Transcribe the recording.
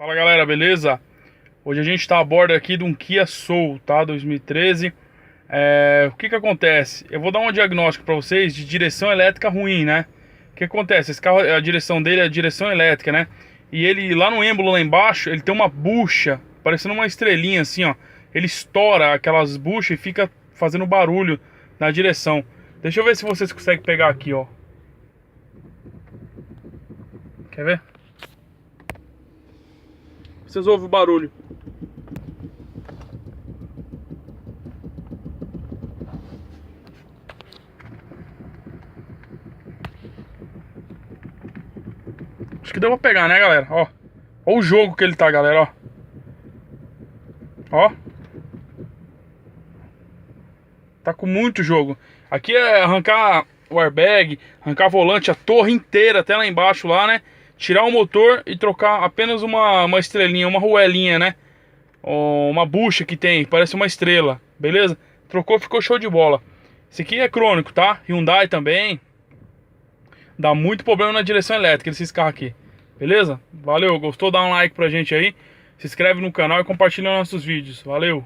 Fala galera, beleza? Hoje a gente está a bordo aqui de um Kia Soul, tá? 2013. O que acontece? Eu vou dar um diagnóstico para vocês de direção elétrica ruim, né? O que acontece? Esse carro, a direção dele é a direção elétrica, né? E ele, lá no êmbolo, lá embaixo, ele tem uma bucha, parecendo uma estrelinha assim, ó. Ele estoura aquelas buchas e fica fazendo barulho na direção. Deixa eu ver se vocês conseguem pegar aqui, ó. Quer ver? Vocês ouvem o barulho. Acho que deu pra pegar, né, galera? Ó. Ó o jogo que ele tá, galera, ó. Ó. Tá com muito jogo. Aqui é arrancar o airbag, arrancar volante, a torre inteira, até lá embaixo lá, né? Tirar o motor e trocar apenas uma estrelinha, uma ruelinha, né? Uma bucha que tem, parece uma estrela, beleza? Trocou, ficou show de bola. Esse aqui é crônico, tá? Hyundai também. Dá muito problema na direção elétrica esses carros aqui, beleza? Valeu, gostou? Dá um like pra gente aí. Se inscreve no canal e compartilha nossos vídeos. Valeu!